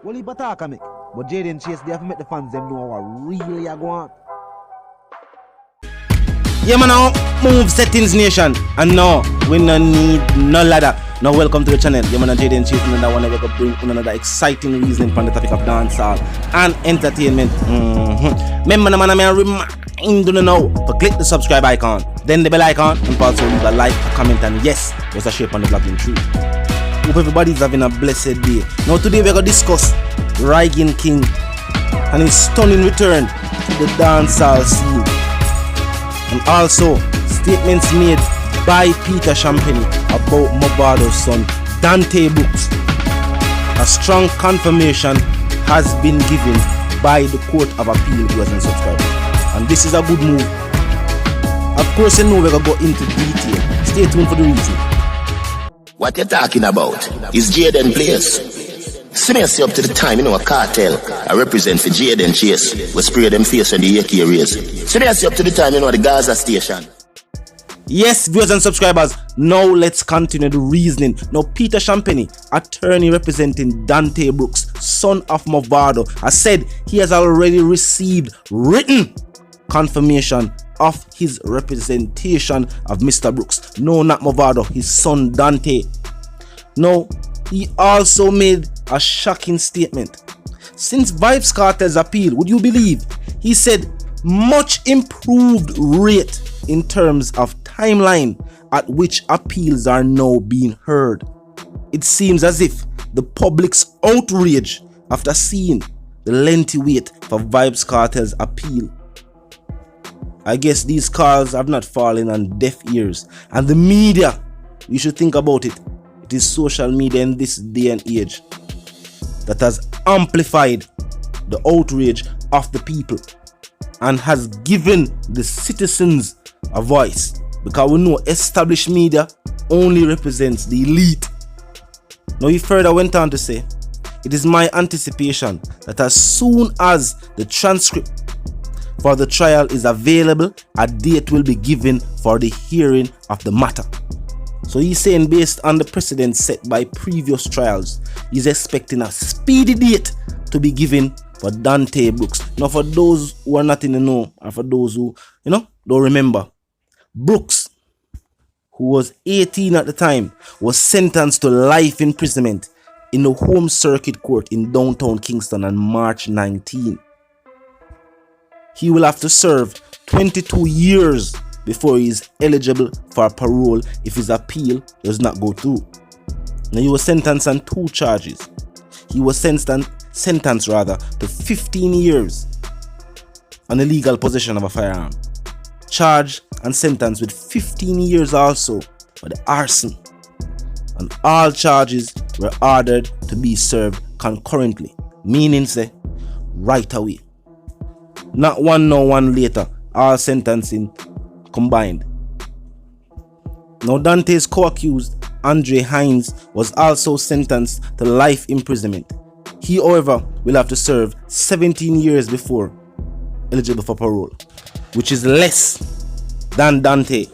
Well, he attack me. But Jayden Chase, they have to make the fans them know what really are going on. Yeah, man, now move settings nation. And no, we no need no ladder. Now welcome to the channel. Yeah, man, Jayden Chase, another one we go bring another exciting reasoning from the topic of dancehall and entertainment. Remember, man, I remind you now to click the subscribe icon, then the bell icon, and also leave a like, a comment, and yes, there's a shape on the vlogging tree. Hope everybody's having a blessed day. Now today we're gonna discuss Rygin King and his stunning return to the dancehall scene, and also statements made by Peter Champagne about Movado's son Dante Brooks. A strong confirmation has been given by the Court of Appeal, viewers and subscribers, and this is a good move. Of course, you know we're gonna go into detail. Stay tuned for the reason. What you talking about is Jayden place. See me up to the time, you know, a cartel I represent for Jayden Chase. We spray them face on the AK rays. See me up to the time, you know, the Gaza station. Yes, viewers and subscribers, now let's continue the reasoning. Now, Peter Champagne, attorney representing Dante Brooks, son of Movado, has said he has already received written confirmation of his representation of Mr. Brooks. No, not Movado, his son Dante. Now, he also made a shocking statement. Since Vybz Kartel's appeal, would you believe, he said much improved rate in terms of timeline at which appeals are now being heard. It seems as if the public's outrage after seeing the lengthy wait for Vybz Kartel's appeal, I guess these calls have not fallen on deaf ears. And the media, you should think about it. It is social media in this day and age that has amplified the outrage of the people and has given the citizens a voice, because we know established media only represents the elite. Now he further went on to say, it is my anticipation that as soon as the transcript for the trial is available, a date will be given for the hearing of the matter. So he's saying, based on the precedent set by previous trials, he's expecting a speedy date to be given for Dante Brooks. Now, for those who are not in the know, and for those who, don't remember, Brooks, who was 18 at the time, was sentenced to life imprisonment in the Home Circuit Court in downtown Kingston on March 19. He will have to serve 22 years before he is eligible for parole if his appeal does not go through. Now, he was sentenced on 2 charges. He was sentenced to 15 years on illegal possession of a firearm, charged and sentenced with 15 years also for the arson, and all charges were ordered to be served concurrently, meaning say right away, not one nor one later, all sentencing combined. Now, Dante's co-accused Andre Hines was also sentenced to life imprisonment. He, however, will have to serve 17 years before eligible for parole, which is less than Dante.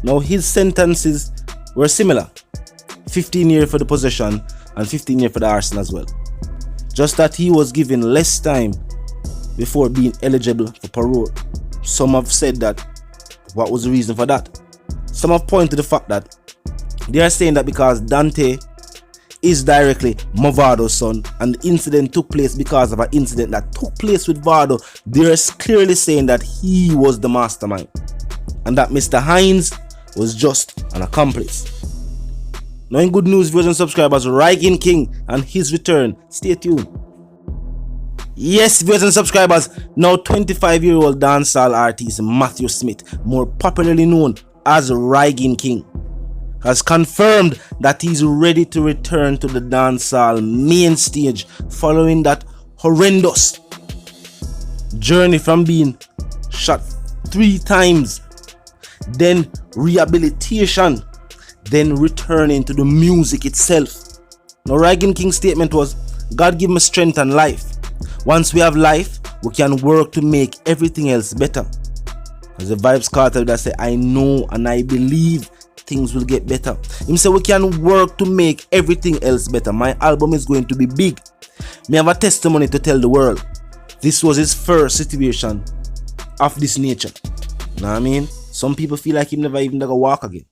Now, his sentences were similar, 15 years for the possession and 15 years for the arson as well, just that he was given less time before being eligible for parole. Some have said that, what was the reason for that? Some have pointed to the fact that they are saying that because Dante is directly Movado's son and the incident took place because of an incident that took place with Vado, they're clearly saying that he was the mastermind and that Mr. Hines was just an accomplice. Now, in good news, viewers and subscribers, Rygin King and his return. Stay tuned. Yes, viewers and subscribers, now 25-year-old dancehall artist Matthew Smith, more popularly known as Rygin King, has confirmed that he's ready to return to the dancehall main stage following that horrendous journey from being shot 3 times, then rehabilitation, then returning to the music itself. Now, Rygin King's statement was, God give me strength and life. Once we have life, we can work to make everything else better. As the Vybz Kartel that say, I know and I believe things will get better. Him say we can work to make everything else better. My album is going to be big. me have a testimony to tell the world. This was his first situation of this nature. Know what I mean? Some people feel like him never even gonna walk again.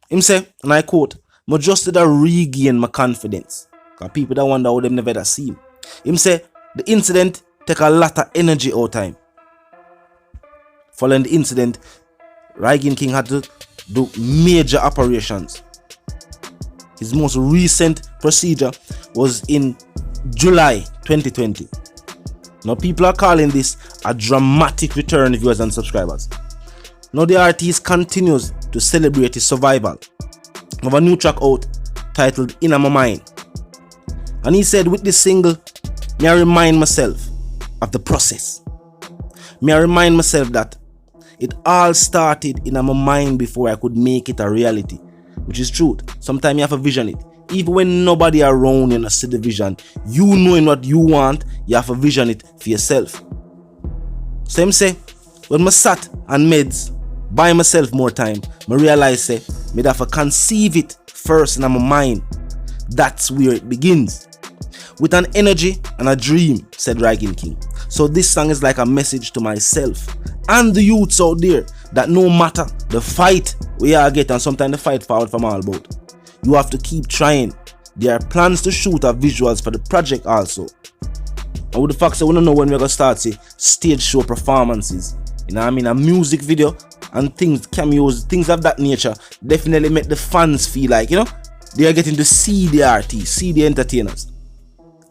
Him say, and I quote, "I just did a regain my confidence." Cause people that wonder how them never ever see him. Him say, the incident take a lot of energy out time. Following the incident, Rygin King had to do major operations. His most recent procedure was in July 2020. Now people are calling this a dramatic return, viewers and subscribers. Now the artist continues to celebrate his survival of a new track out titled "In My Mind." And he said, with this single, may I remind myself of the process. May I remind myself that it all started in my mind before I could make it a reality. Which is truth. Sometimes you have to vision it. Even when nobody around you see the vision, you knowing what you want, you have to vision it for yourself. So him say, when I sat on meds, by myself more time, I realize say, me have to conceive it first in my mind. That's where it begins. With an energy and a dream, said Rygin King. So this song is like a message to myself and the youths out there that no matter the fight we are getting, and sometimes the fight forward from all about, you have to keep trying. There are plans to shoot our visuals for the project also. And with the fact that we don't know when we're gonna start say stage show performances, you know what I mean, a music video and things, cameos, things of that nature definitely make the fans feel like, you know, they are getting to see the artists, see the entertainers.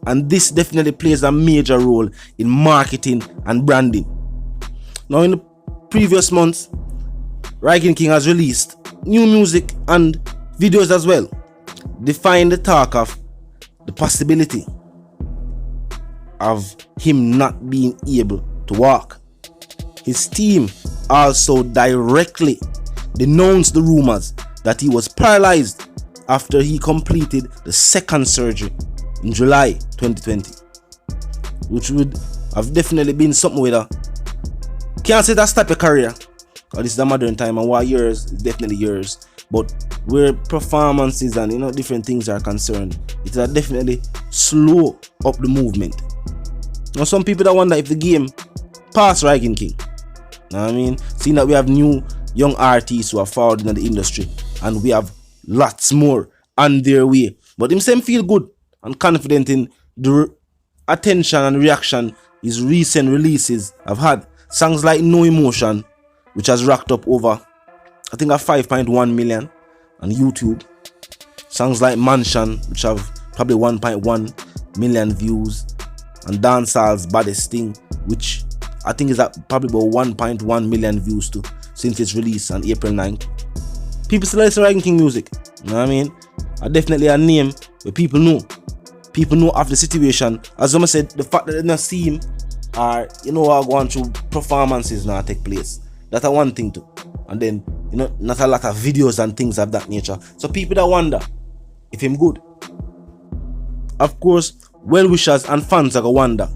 And this definitely plays a major role in marketing and branding. Now in the previous months, Rygin King has released new music and videos as well, defying the talk of the possibility of him not being able to walk. His team also directly denounced the rumors that he was paralyzed after he completed the second surgery in July 2020, which would have definitely been something with a, can't say that's type of career, because this is a modern time and what yours is definitely yours, but where performances and, you know, different things are concerned, it will definitely slow up the movement. Now some people that wonder if the game passed Rygin King. Know what I mean? Seeing that we have new young artists who are forward in the industry and we have lots more on their way, but him same feel good and confident in the attention and reaction his recent releases have had. Songs like No Emotion, which has racked up over, I think, a 5.1 million on YouTube. Songs like Mansion, which have probably 1.1 million views. And Dancehall's Baddest Thing, which I think is at probably about 1.1 million views too, since its release on April 9th. People still listen to Rygin King music. You know what I mean? Definitely a name where people know. People know of the situation. As I said, the fact that they don't see him or, you know, are going through performances now take place. That's a one thing too. And then, you know, not a lot of videos and things of that nature. So people that wonder if him good. Of course, well-wishers and fans are gonna wonder.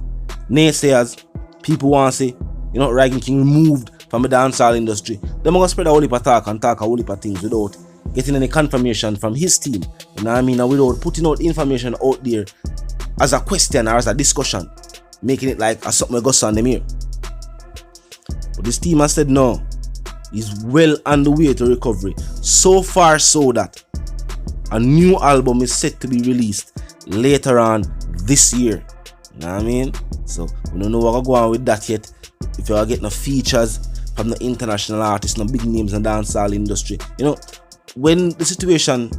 Naysayers, people want to say, you know, Rygin King removed from the dancehall industry. They're gonna spread a whole heap of talk and talk a whole heap of things without getting any confirmation from his team. You know what I mean? And without putting out information out there as a question or as a discussion, making it like a something goes on them here. But this team has said no, he's well on the way to recovery. So far so that a new album is set to be released later on this year. You know what I mean? So we don't know what going on with that yet. If you are getting no features from the international artists, no big names in the dancehall industry, you know, when the situation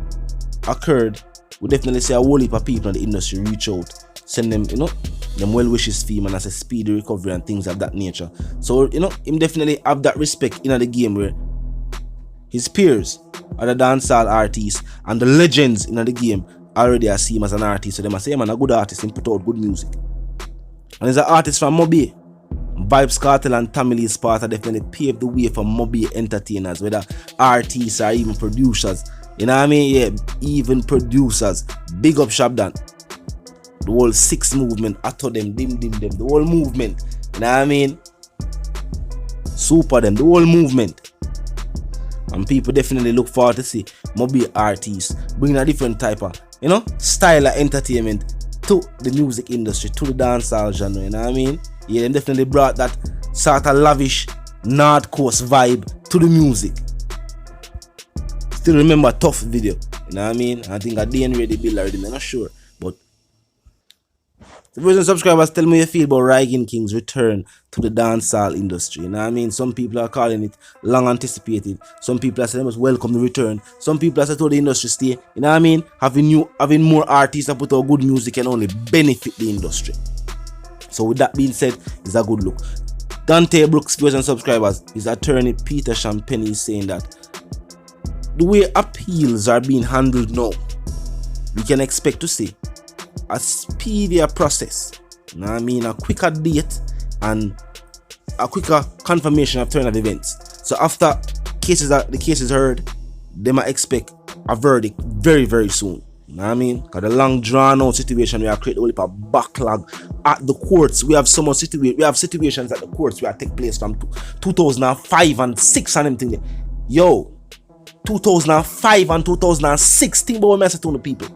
occurred, we definitely see a whole heap of people in the industry reach out, send them, you know, them well wishes for him and as a speedy recovery and things of that nature. So, you know, him definitely have that respect in the game where his peers are the dancehall artists and the legends in the game already see him as an artist. So they must say, man, a good artist and put out good music. And he's an artist from Mobi. Vibes Cartel and Tamale Sparta definitely paved the way for Mobi entertainers, whether artists or even producers. You know what I mean? Yeah, even producers. Big up Shabdan. The whole 6 movement, after them, dim, the whole movement. You know what I mean? Super them, the whole movement. And people definitely look forward to see Mobi artists bringing a different type of, you know, style of entertainment to the music industry, to the dancehall genre, you know what I mean? Yeah, them definitely brought that sort of lavish North Coast vibe to the music. Still remember Tough video, you know what I mean? I think I didn't really build already, I'm not sure. But the viewers and subscribers, tell me how you feel about Rygin King's return to the dancehall industry. You know what I mean? Some people are calling it long anticipated. Some people are saying they must welcome the return. Some people are saying to the industry stay. You know what I mean? Having more artists that put out good music can only benefit the industry. So with that being said, it's a good look. Dante Brooks, viewers and subscribers, his attorney Peter Champagne is saying that the way appeals are being handled now, we can expect to see a speedier process, you know what I mean, a quicker date and a quicker confirmation of turn of events. So after the cases heard, they might expect a verdict very, very soon. You know what I mean? Because the long drawn out situation, we have created a whole heap of backlog at the courts. We have situations at the courts where take place from 2005 and 6 and everything. Yo, 2005 and 2016, but we mess to the people.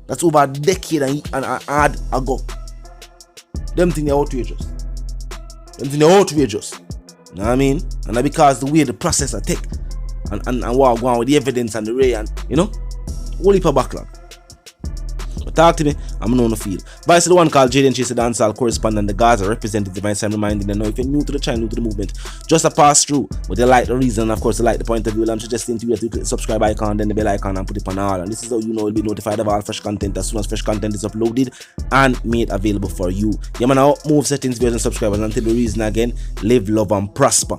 That's over a decade and hard ago. Them things are outrageous. You know what I mean? And that's because the way the process I take and what going on with the evidence and the ray and you know, whole heap of backlog. But talk to me, I'm not on the field. Vice the one called Jayden Chase, the dancehall correspondent, the Gaza representative, and I'm reminding them now if you're new to the channel, new to the movement, just a pass through. But they like the reason, and of course, they like the point of view. I'm suggesting to you to click the subscribe icon, then the bell icon, and put it on all. And this is how you know you'll be notified of all fresh content as soon as fresh content is uploaded and made available for you. Yeah, man, move settings, viewers, and subscribers. Until the reason again, live, love, and prosper.